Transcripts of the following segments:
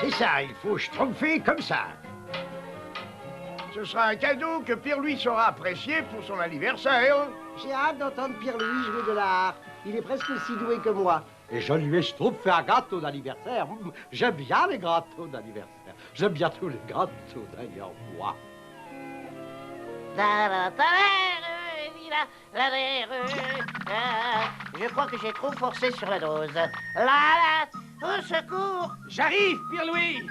C'est ça, il faut schtroumpfer comme ça. Ce sera un cadeau que Pierre-Louis saura apprécier pour son anniversaire. J'ai hâte d'entendre Pierre-Louis jouer de la harpe. Il est presque aussi doué que moi. Et je lui ai, je trouve, fait un gâteau d'anniversaire. J'aime bien les gâteaux d'anniversaire. J'aime bien tous les gâteaux, d'ailleurs, moi. Je crois que j'ai trop forcé sur la dose. Là, au secours! J'arrive, Pierre-Louis!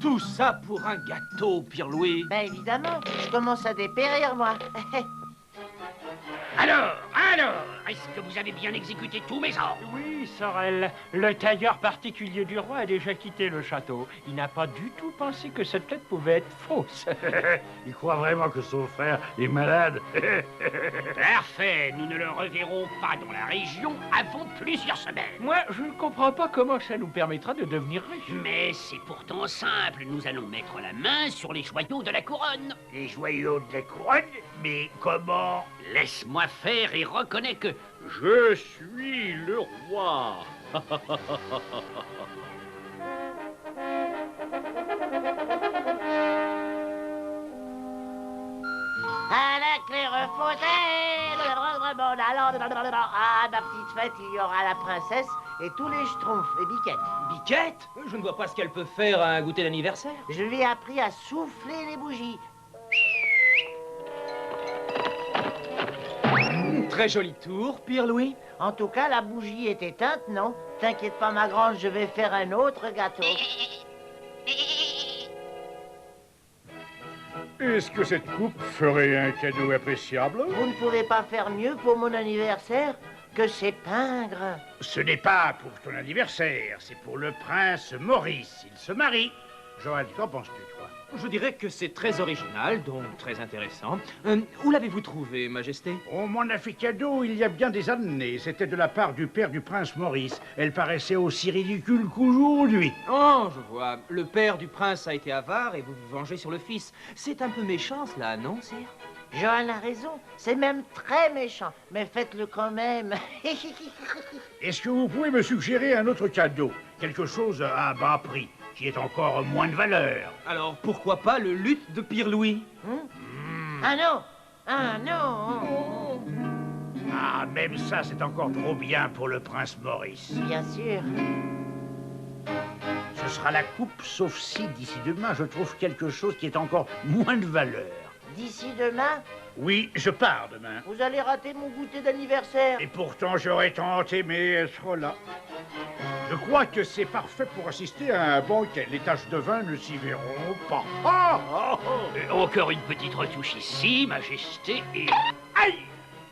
Tout ça pour un gâteau, Pierre-Louis. Ben évidemment, je commence à dépérir, moi. Alors, est-ce que vous avez bien exécuté tous mes ordres? Oui, Sorel. Le tailleur particulier du roi a déjà quitté le château. Il n'a pas du tout pensé que cette tête pouvait être fausse. Il croit vraiment que son frère est malade. Parfait, nous ne le reverrons pas dans la région avant plusieurs semaines. Moi, je ne comprends pas comment ça nous permettra de devenir riches. Mais c'est pourtant simple, nous allons mettre la main sur les joyaux de la couronne. Les joyaux de la couronne? Mais comment? Laisse-moi faire et reconnais que je suis le roi. À la clairefontaine, à ma petite fête, il y aura la princesse et tous les schtroumpfs et Biquette. Biquette? Je ne vois pas ce qu'elle peut faire à un goûter d'anniversaire. Je lui ai appris à souffler les bougies. Très joli tour, Pierre-Louis. En tout cas, la bougie est éteinte, non? T'inquiète pas, ma grande, je vais faire un autre gâteau. Est-ce que cette coupe ferait un cadeau appréciable? Vous ne pouvez pas faire mieux pour mon anniversaire que ces pingres. Ce n'est pas pour ton anniversaire, c'est pour le prince Maurice. Il se marie. Joël, qu'en penses-tu, toi? Je dirais que c'est très original, donc très intéressant. Où l'avez-vous trouvé, Majesté? On m'en a fait cadeau il y a bien des années. C'était de la part du père du prince Maurice. Elle paraissait aussi ridicule qu'aujourd'hui. Oh, je vois. Le père du prince a été avare et vous vous vengez sur le fils. C'est un peu méchant, cela, non, sire? Johan a raison. C'est même très méchant. Mais faites-le quand même. Est-ce que vous pouvez me suggérer un autre cadeau? Quelque chose à bas prix, qui est encore moins de valeur. Alors, pourquoi pas le luth de Pierre-Louis? Ah non! Ah non! Ah, même ça, c'est encore trop bien pour le prince Maurice. Bien sûr. Ce sera la coupe, sauf si, d'ici demain, je trouve quelque chose qui est encore moins de valeur. D'ici demain? Oui, je pars demain. Vous allez rater mon goûter d'anniversaire. Et pourtant, j'aurais tant aimé être là. Je crois que c'est parfait pour assister à un banquet. Les taches de vin ne s'y verront pas. Encore une petite retouche ici, Majesté, et... Aïe!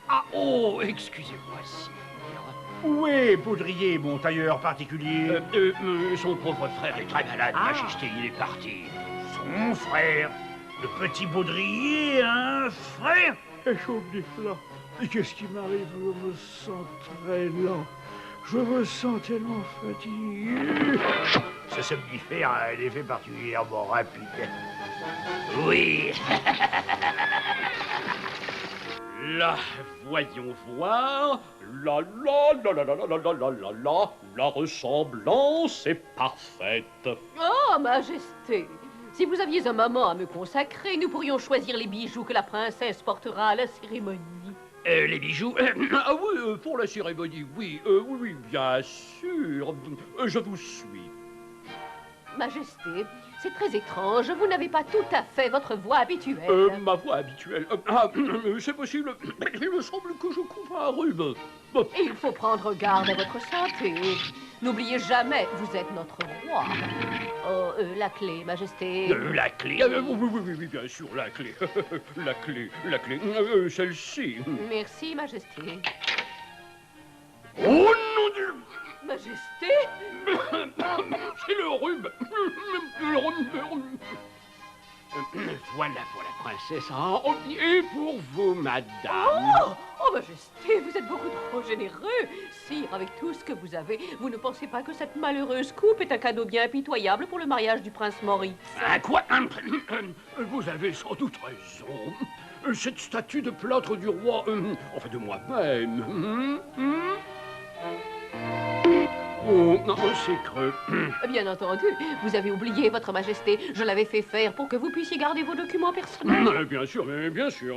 Ah, oh, excusez-moi, sire. Où est Baudrier, mon tailleur particulier? Son pauvre frère est très malade, Majesté, il est parti. Son frère? Le petit Baudrier, un frère? Et j'oublie là. Et qu'est-ce qui m'arrive? Je me sens très lent. Je me sens tellement fatigué. Ce somnifère a un effet particulièrement rapide. Oui. Là, voyons voir. La ressemblance est parfaite. Oh, Majesté, Si vous aviez un moment à me consacrer, nous pourrions choisir les bijoux que la princesse portera à la cérémonie. Les bijoux ah oui, pour la cérémonie, oui, oui, bien sûr. Je vous suis. Majesté, c'est très étrange, vous n'avez pas tout à fait votre voix habituelle. Ma voix habituelle. C'est possible. Il me semble que je couvre un rhume. Il faut prendre garde à votre santé. N'oubliez jamais, vous êtes notre roi. Oh, la clé, Majesté. La clé oui, bien sûr, la clé. La clé. Celle-ci. Merci, Majesté. Oh non Dieu! Majesté? C'est le rhume. Voilà pour la princesse. Et pour vous, madame. Oh, Majesté, vous êtes beaucoup trop généreux. Sire, avec tout ce que vous avez, vous ne pensez pas que cette malheureuse coupe est un cadeau bien impitoyable pour le mariage du prince Maurice? Quoi? Vous avez sans doute raison. Cette statue de plâtre du roi, enfin de moi-même. Oh, non, c'est creux. Bien entendu, vous avez oublié, votre Majesté. Je l'avais fait faire pour que vous puissiez garder vos documents personnels. Bien sûr,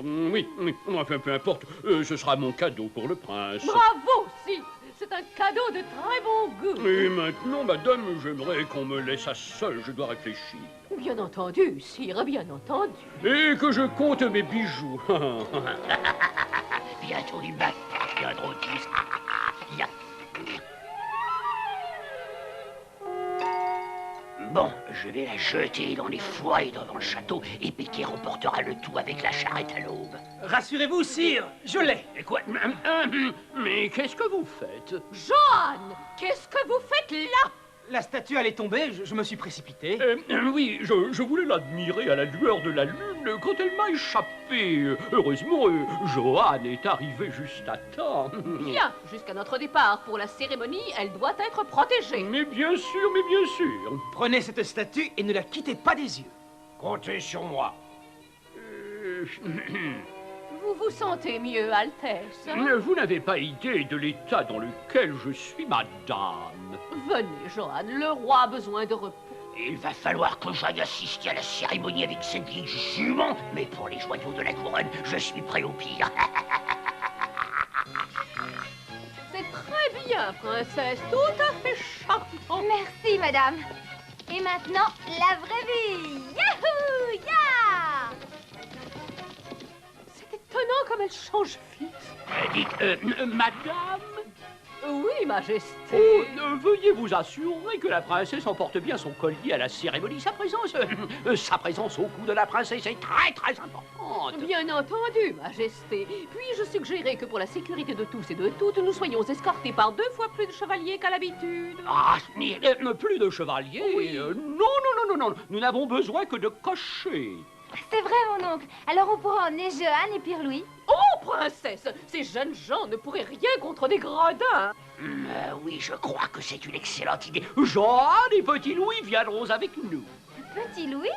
oui. Enfin, peu importe, ce sera mon cadeau pour le prince. Bravo, Sire. C'est un cadeau de très bon goût. Et maintenant, madame, j'aimerais qu'on me laisse à seul, je dois réfléchir. Bien entendu, Sire, bien entendu. Et que je compte mes bijoux. Bientôt, il va bien drôle. Bon, je vais la jeter dans les foyers devant le château et Piquet remportera le tout avec la charrette à l'aube. Rassurez-vous, sire, je l'ai. Et quoi? Mais qu'est-ce que vous faites? Joanne, qu'est-ce que vous faites là? La statue allait tomber, je me suis précipité. Oui, je voulais l'admirer à la lueur de la lune quand elle m'a échappé. Heureusement, Joanne est arrivée juste à temps. Bien, jusqu'à notre départ pour la cérémonie, elle doit être protégée. Mais bien sûr. Prenez cette statue et ne la quittez pas des yeux. Comptez sur moi. Vous vous sentez mieux, Altesse? Vous n'avez pas idée de l'état dans lequel je suis, madame. Venez, Joanne, le roi a besoin de repos. Il va falloir que j'aille assister à la cérémonie avec cette vieille jument, mais pour les joyaux de la couronne, je suis prêt au pire. C'est très bien, princesse, tout à fait charmant. Merci, madame. Et maintenant, la vraie vie. Yahoo! Ya! C'est étonnant comme elle change fixe. Dites, madame? Oui, Majesté. Oh, veuillez vous assurer que la princesse emporte bien son collier à la cérémonie. Sa présence au cou de la princesse est très importante. Bien entendu, Majesté. Puis-je suggérer que pour la sécurité de tous et de toutes, nous soyons escortés par 2 fois plus de chevaliers qu'à l'habitude? Mais plus de chevaliers? Oui. Non, nous n'avons besoin que de cochers. C'est vrai, mon oncle. Alors on pourra emmener Joanne et Pierre-Louis. Oh, princesse, ces jeunes gens ne pourraient rien contre des gredins. Oui, je crois que c'est une excellente idée. Joanne et Petit Louis viendront avec nous. Petit Louis?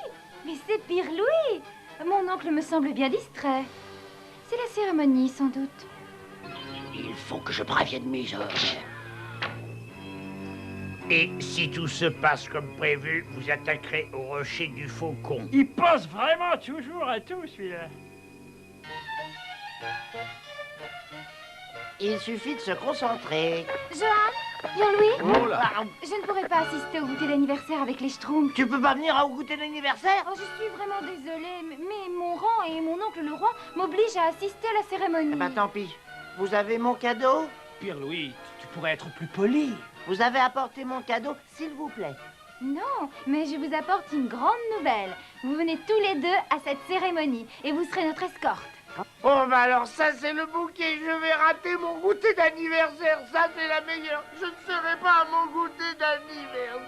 Mais c'est Pierre-Louis. Mon oncle me semble bien distrait. C'est la cérémonie, sans doute. Il faut que je prévienne mes hommes. Et si tout se passe comme prévu, vous attaquerez au rocher du Faucon. Il pense vraiment toujours à tout, celui-là. Il suffit de se concentrer. Joanne, Pierre-Louis, Oh là. je ne pourrais pas assister au goûter d'anniversaire avec les Schtroumpfs. Tu peux pas venir au goûter d'anniversaire? Oh, je suis vraiment désolée, mais mon rang et mon oncle le roi m'obligent à assister à la cérémonie. Eh ben tant pis. Vous avez mon cadeau? Pierre-Louis, tu pourrais être plus poli. Vous avez apporté mon cadeau, s'il vous plaît. Non, mais je vous apporte une grande nouvelle. Vous venez tous les 2 à cette cérémonie et vous serez notre escorte. Oh, bah alors ça, c'est le bouquet. Je vais rater mon goûter d'anniversaire. Ça, c'est la meilleure. Je ne serai pas à mon goûter d'anniversaire.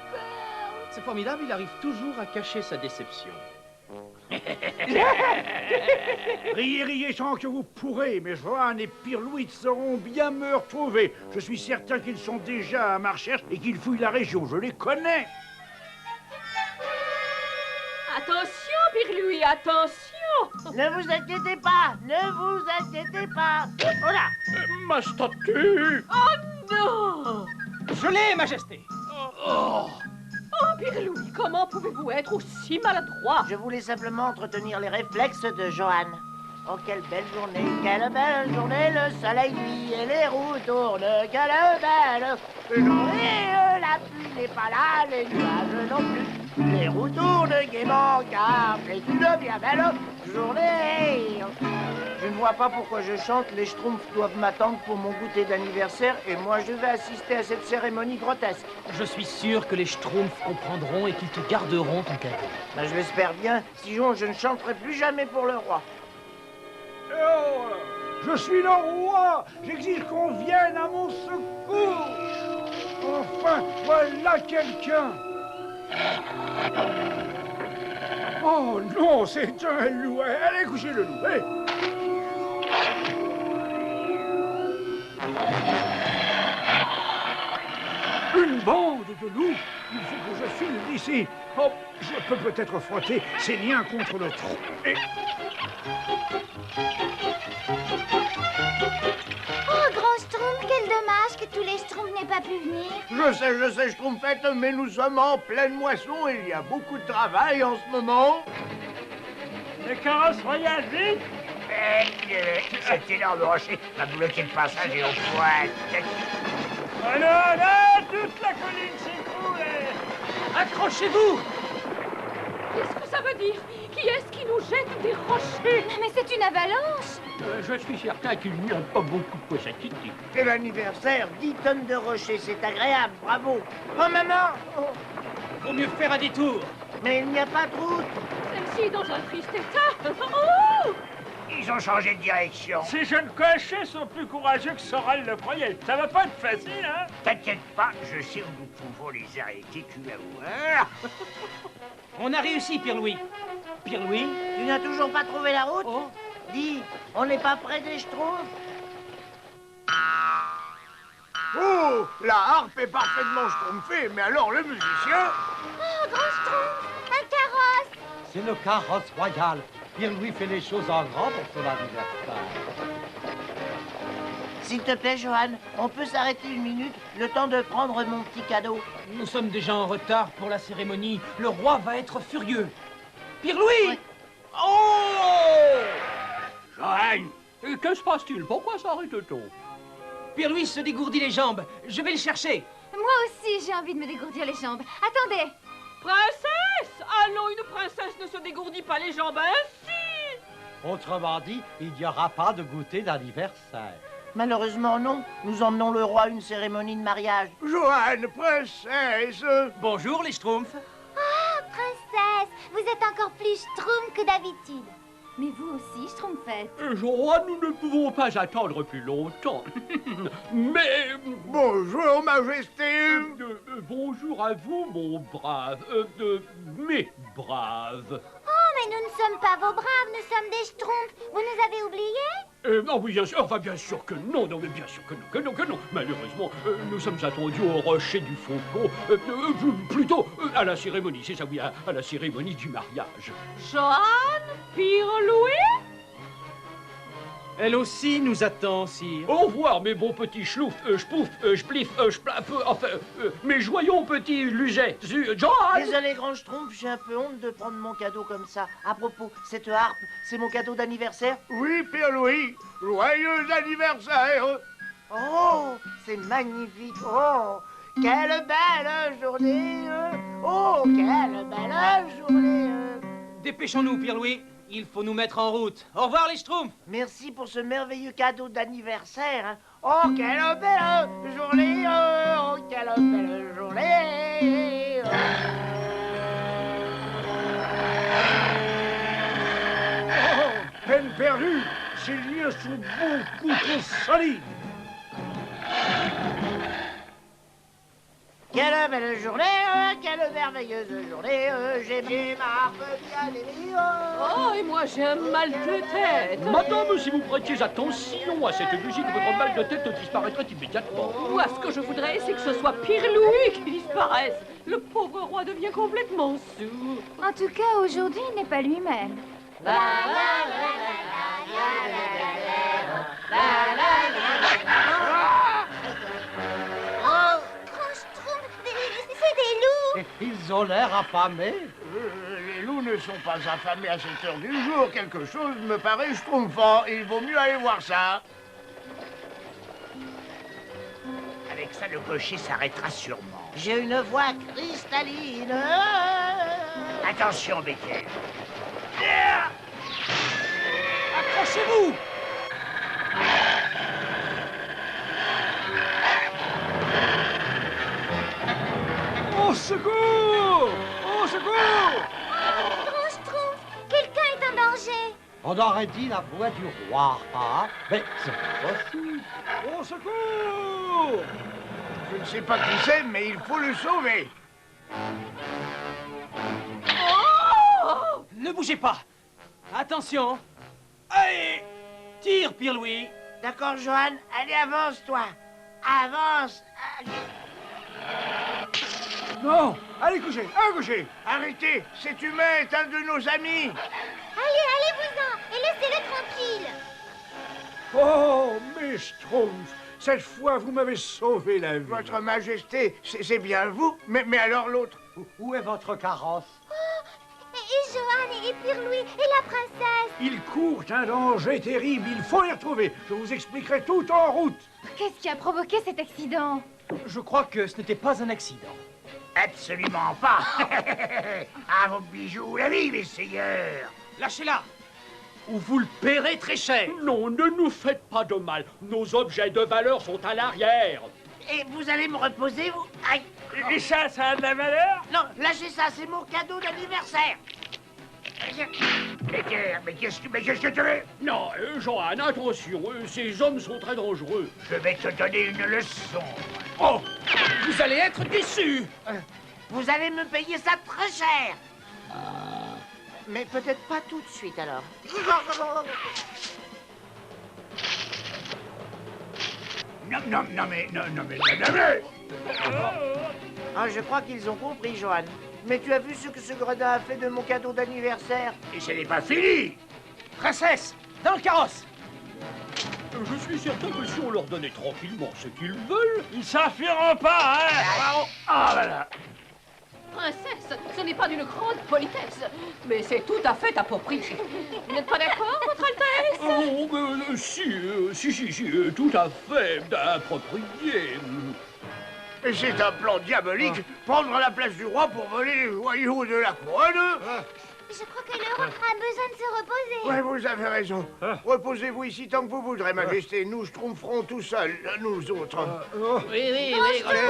C'est formidable, il arrive toujours à cacher sa déception. Riez tant que vous pourrez, mais Joanne et Pierre-Louis sauront bien me retrouver. Je suis certain qu'ils sont déjà à ma recherche et qu'ils fouillent la région. Je les connais. Attention, Pierre-Louis, attention. Ne vous inquiétez pas, ne vous inquiétez pas. Oh là! Ma statue! Oh non! Je l'ai, Majesté. Oh, Oh, Pierre-Louis, comment pouvez-vous être aussi maladroit? Je voulais simplement entretenir les réflexes de Johan. Oh, quelle belle journée, le soleil luit et les roues tournent, quelle belle journée, la pluie n'est pas là, les nuages non plus, les roues tournent gaiement car c'est une bien belle journée. Je ne vois pas pourquoi je chante, les Schtroumpfs doivent m'attendre pour mon goûter d'anniversaire et moi je vais assister à cette cérémonie grotesque. Je suis sûr que les Schtroumpfs comprendront et qu'ils te garderont ton cadeau. Ben, je l'espère bien, sinon je ne chanterai plus jamais pour le roi. Oh, je suis le roi. J'exige qu'on vienne à mon secours. Enfin, voilà quelqu'un. Oh non, c'est un loup. Allez coucher le loup. Allez. Une bande de loups. Il faut que je file d'ici. Oh, je peux peut-être frotter ces liens contre le trou. Et... Oh, grand Schtroumpf, quel dommage que tous les Schtroumpfs n'aient pas pu venir. Je sais, Schtroumpfette, mais nous sommes en pleine moisson et il y a beaucoup de travail en ce moment. Les carrosses royales, vite! Cet énorme rocher va bloquer le passage et on pourra... Oh non, non, toute la colline s'écroule! Accrochez-vous! Qu'est-ce que ça veut dire? Qui est-ce qui nous jette des rochers? Mais c'est une avalanche. Je suis certain qu'il n'y a pas beaucoup de quoi s'inquiéter. C'est l'anniversaire, 10 tonnes de rochers, c'est agréable, bravo. Oh maman! Oh. Vaut mieux faire un détour. Mais il n'y a pas de route. Celle-ci est dans un triste état. Oh! Ils ont changé de direction. Ces jeunes cochers sont plus courageux que Soral le croyait. Ça va pas être facile, hein? T'inquiète pas, je sais où nous pouvons les arrêter, tu vas voir. On a réussi, Pierre-Louis. Pierre-Louis? Tu n'as toujours pas trouvé la route? Oh. Dis, on n'est pas près des Schtroumpfs? Oh, la harpe est parfaitement schtroumpfée, mais alors le musicien... Oh, grand Schtroumpf, un carrosse. C'est le carrosse royal. Pierre-Louis fait les choses en grand pour son anniversaire. S'il te plaît, Johan, on peut s'arrêter une minute, le temps de prendre mon petit cadeau. Nous sommes déjà en retard pour la cérémonie. Le roi va être furieux. Pierre-Louis! Ouais. Oh! Johan, que se passe-t-il? Pourquoi s'arrête-t-on? Pierre-Louis se dégourdit les jambes. Je vais le chercher. Moi aussi, j'ai envie de me dégourdir les jambes. Attendez. Princesse! Ah non, une princesse ne se dégourdit pas les jambes ainsi! Autrement dit, il n'y aura pas de goûter d'anniversaire. Malheureusement, non. Nous emmenons le roi à une cérémonie de mariage. Johan, princesse... Bonjour, les Schtroumpfs. Ah, princesse, vous êtes encore plus Schtroumpf que d'habitude. Mais vous aussi, Schtroumpfette. Johan, nous ne pouvons pas attendre plus longtemps. Mais... Bonjour, Majesté. Bonjour à vous, mon brave. Mes braves. Oh, mais nous ne sommes pas vos braves, nous sommes des Schtroumpfs. Vous nous avez oubliés? Non, oui, bien sûr, enfin, bien sûr que non, non, mais bien sûr que non, que non, que non. Malheureusement, nous sommes attendus au rocher du Faucon, plutôt à la cérémonie, c'est ça, oui, à la cérémonie du mariage. Johan? Pierre-Louis? Elle aussi nous attend, sire. Au revoir, mes bons petits schlouf, schpouf, schplif, schplaf, enfin, mes joyaux petits luzets, Johan! Désolé, grand Schtroumpf, j'ai un peu honte de prendre mon cadeau comme ça. À propos, cette harpe, c'est mon cadeau d'anniversaire? Oui, Pierre-Louis, joyeux anniversaire. Oh, c'est magnifique. Oh, quelle belle journée. Oh, quelle belle journée. Dépêchons-nous, Pierre-Louis. Il faut nous mettre en route. Au revoir, les Schtroumpfs. Merci pour ce merveilleux cadeau d'anniversaire. Hein. Oh, quelle belle journée. Oh, quelle belle journée. Oh, peine perdue. Ces liens sont beaucoup trop solides. Quelle belle journée, quelle merveilleuse journée, j'ai mis ma harpe bien aimée. Oh, et moi j'ai un mal de tête. Madame, si vous prêtiez attention à cette musique, votre mal de tête disparaîtrait immédiatement. Moi, ce que je voudrais, c'est que ce soit Pierre-Louis qui disparaisse. Le pauvre roi devient complètement sourd. En tout cas, aujourd'hui, il n'est pas lui-même. Oh, grand Schtroumpf, c'est des loups. Ils ont l'air affamés. Les loups ne sont pas affamés à cette heure du jour. Quelque chose me paraît schtroumpfant. Il vaut mieux aller voir ça. Avec ça, le cocher s'arrêtera sûrement. J'ai une voix cristalline. Attention, Becquet. Accrochez-vous! Au secours! Au secours! Grand Schtroumpf, quelqu'un est en danger. On aurait dit la voix du roi, hein? Mais c'est pas possible. Au secours! Je ne sais pas qui c'est, mais il faut le sauver. Ne bougez pas! Attention! Allez! Tire, Pierre-Louis! D'accord, Johan, allez, avance-toi. Avance. Non! Allez, coucher! Coucher! Arrêtez, cet humain est un de nos amis. Allez-vous-en et laissez-le tranquille. Oh, mes Schtroumpfs! Cette fois, vous m'avez sauvé la vie. Votre Majesté, c'est bien vous, mais alors l'autre. Où est votre carrosse? Et Johan et Pirlouis et la princesse. Ils courent un danger terrible. Il faut les retrouver. Je vous expliquerai tout en route. Qu'est-ce qui a provoqué cet accident? Je crois que ce n'était pas un accident. Absolument pas. À vos bijoux, la vie, messeigneurs. Lâchez-la! Ou vous le paierez très cher! Non, ne nous faites pas de mal. Nos objets de valeur sont à l'arrière. Et vous allez me reposer, vous? Aïe. Et ça a de la valeur? Non, lâchez ça, c'est mon cadeau d'anniversaire. Becquet, mais qu'est-ce que tu veux? Non, Johan, attention, ces hommes sont très dangereux. Je vais te donner une leçon. Oh! Vous allez être déçus! Vous allez me payer ça très cher. Mais peut-être pas tout de suite, alors. Non, mais... Ah, je crois qu'ils ont compris, Johan. Mais tu as vu ce que ce gredin a fait de mon cadeau d'anniversaire? Et ce n'est pas fini. Princesse, dans le carrosse! Je suis certain que si on leur donnait tranquillement ce qu'ils veulent, ils s'enfuiront pas, hein? Ah, voilà. Princesse, ce n'est pas d'une grande politesse, mais c'est tout à fait approprié. Vous n'êtes pas d'accord, Votre Altesse? Oh, si, tout à fait approprié. Et c'est un plan diabolique, prendre la place du roi pour voler les joyaux de la couronne. Je crois que le roi a besoin de se reposer. Ouais, vous avez raison. Reposez-vous ici tant que vous voudrez, Majesté. Nous schtroumpferons tout seuls, nous autres. Oui.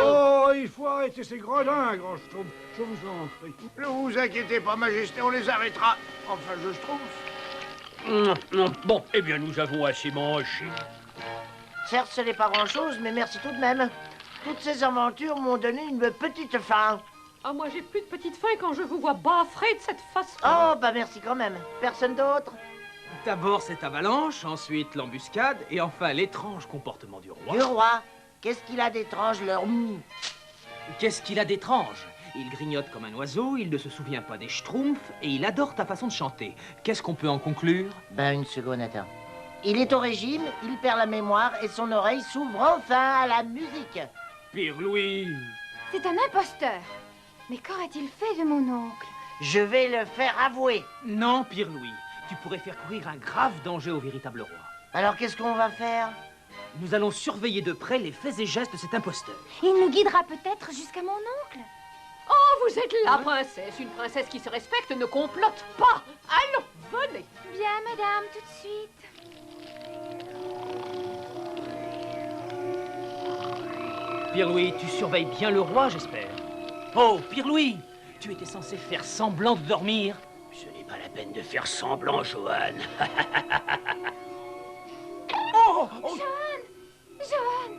Oh, il faut arrêter ces gredins, grand Schtroumpf. Je vous en prie. Ne vous inquiétez pas, Majesté, on les arrêtera. Enfin, je schtroumpf. Bon, eh bien, nous avons assez mangé. Certes, ce n'est pas grand-chose, mais merci tout de même. Toutes ces aventures m'ont donné une petite faim. Ah, moi, j'ai plus de petite faim quand je vous vois bafrer de cette façon. Oh, bah merci quand même. Personne d'autre? D'abord cette avalanche, ensuite l'embuscade, et enfin l'étrange comportement du roi. Du roi? Qu'est-ce qu'il a d'étrange, leur mou? Qu'est-ce qu'il a d'étrange? Il grignote comme un oiseau, il ne se souvient pas des schtroumpfs, et il adore ta façon de chanter. Qu'est-ce qu'on peut en conclure? Ben, une seconde, attends. Il est au régime, il perd la mémoire, et son oreille s'ouvre enfin à la musique. Pierre-Louis. C'est un imposteur. Mais qu'aurait-il fait de mon oncle? Je vais le faire avouer. Non, Pierre-Louis, tu pourrais faire courir un grave danger au véritable roi. Alors qu'est-ce qu'on va faire? Nous allons surveiller de près les faits et gestes de cet imposteur. Il nous guidera peut-être jusqu'à mon oncle. Oh, vous êtes la princesse. Une princesse qui se respecte ne complote pas. Allons, venez. Bien, madame, tout de suite. Pierre-Louis, tu surveilles bien le roi, j'espère. Oh, Pierre-Louis, tu étais censé faire semblant de dormir. Ce n'est pas la peine de faire semblant, Johan. Johan,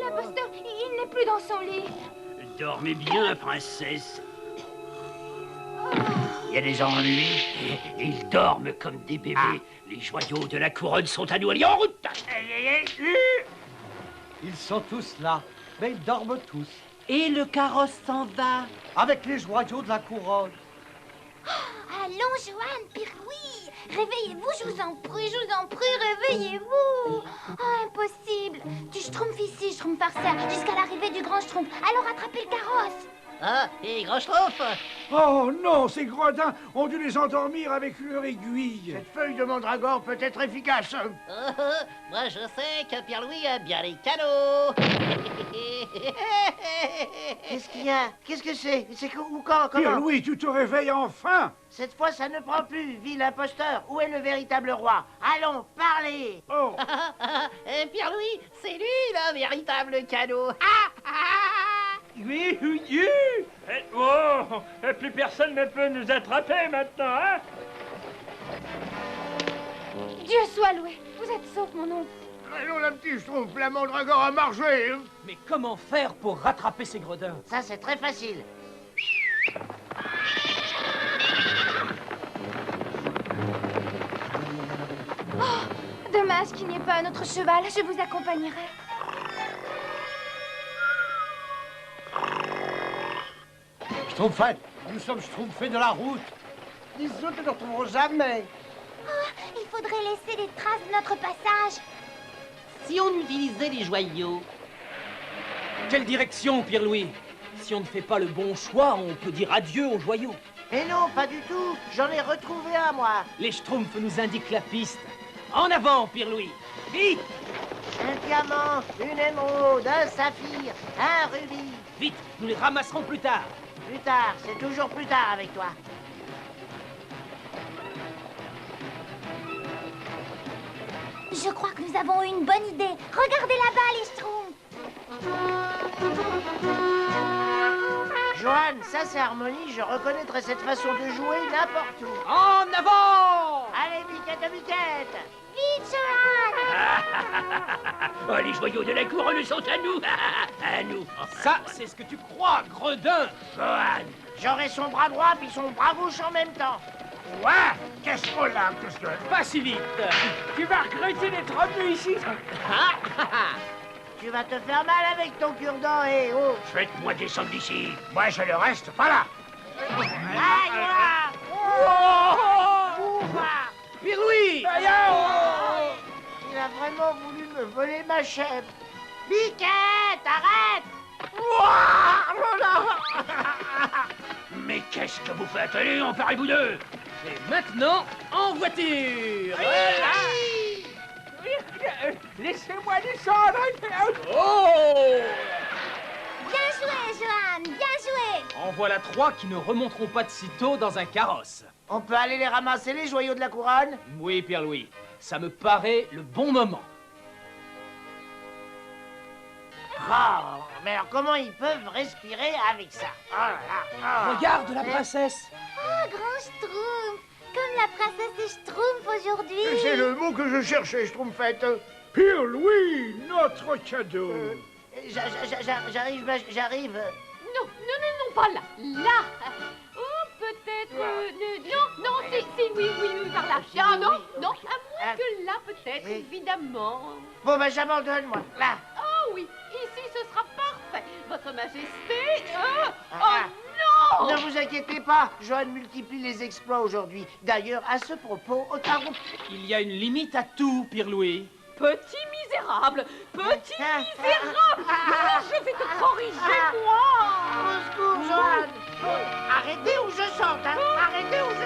l'imposteur, il n'est plus dans son lit. Dormez bien, princesse. Il y a des ennuis. Ils dorment comme des bébés. Les joyaux de la couronne sont à nous. Allez, en route! Ils sont tous là, mais ils dorment tous. Et le carrosse s'en va. Avec les joyaux de la couronne. Allons, Johan, Pirlouis. Réveillez-vous, je vous en prie, réveillez-vous. Oh, impossible. Du schtroumpf ici, schtroumpf par ça, jusqu'à l'arrivée du grand schtroumpf. Alors attrapez le carrosse. Ah, et Grand Schtroumpf. Oh non, ces gredins ont dû les endormir avec leur aiguille. Cette feuille de mandragore peut être efficace. Moi, je sais que Pierre-Louis a bien les canaux. Qu'est-ce qu'il y a? Qu'est-ce que c'est? C'est où, quand, comment? Pierre-Louis, tu te réveilles enfin. Cette fois, ça ne prend plus, vil imposteur. Où est le véritable roi? Allons, parlez. Oh. Pierre-Louis, c'est lui, le véritable canot. Oui, oui, oui. Oh, plus personne ne peut nous attraper maintenant, hein? Dieu soit loué. Vous êtes sauf, mon oncle. Allons, la petite Schtroumpf, la mandragore a marché. Hein. Mais comment faire pour rattraper ces gredins? Ça, c'est très facile. Oh, dommage qu'il n'y ait pas un autre cheval. Je vous accompagnerai. Schtroumpfette, nous sommes schtroumpfés de la route. Les autres ne le retrouveront jamais. Il faudrait laisser des traces de notre passage. Si on utilisait les joyaux. Quelle direction, Pierre-Louis? Si on ne fait pas le bon choix, on peut dire adieu aux joyaux. Mais non, pas du tout. J'en ai retrouvé un, moi. Les Schtroumpfs nous indiquent la piste. En avant, Pierre-Louis. Vite! Un diamant, une émeraude, un saphir, un rubis. Vite, nous les ramasserons plus tard. Plus tard, c'est toujours plus tard avec toi. Je crois que nous avons eu une bonne idée. Regardez là-bas, les Schtroumpfs. Johan, ça c'est Harmonie, je reconnaîtrais cette façon de jouer n'importe où. En avant! Allez, biquette, biquette. Vite, Johan. Oh, les joyaux de la couronne sont à nous. À nous. Ça, c'est ce que tu crois, gredin. Johan. J'aurai son bras droit puis son bras gauche en même temps. Ouais, qu'est-ce qu'on a, qu'est-ce que... Pas si vite. Tu vas regretter d'être venu ici. Tu vas te faire mal avec ton cure-dent, et oh. Faites-moi descendre d'ici. Moi, je le reste pas là. Aïe, voilà. Oh. Pierre-Louis! Il a vraiment voulu me voler ma chèvre. Biquette, arrête. Mais qu'est-ce que vous faites? Allez, emparez-vous d'eux. Et maintenant, en voiture! Laissez-moi descendre. Oh! Bien joué, Johan. Bien joué. En voilà 3 qui ne remonteront pas de sitôt dans un carrosse. On peut aller les ramasser, les joyaux de la couronne? Oui, Pierre-Louis, ça me paraît le bon moment. Oh, mais alors comment ils peuvent respirer avec ça? Oh là là. Regarde la princesse. Oh, Grand Schtroumpf. Comme la princesse des Schtroumpfs aujourd'hui. C'est le mot que je cherchais, Schtroumpfette. Pierre-Louis, notre cadeau. J'arrive. Non, pas là. Là. Oh, peut-être... non, oui, par là. Ah, non, à moins que là, peut-être, évidemment. Bon, ben j'abandonne, moi. Là. Oh oui, ici, ce sera parfait. Votre Majesté... Oh non! Ne vous inquiétez pas, Johan multiplie les exploits aujourd'hui. D'ailleurs, à ce propos, Il y a une limite à tout, Pierre-Louis. Petit misérable! Petit misérable! Je vais te corriger, moi! Au secours, Johan! Arrêtez ou je chante, hein! Arrêtez ou je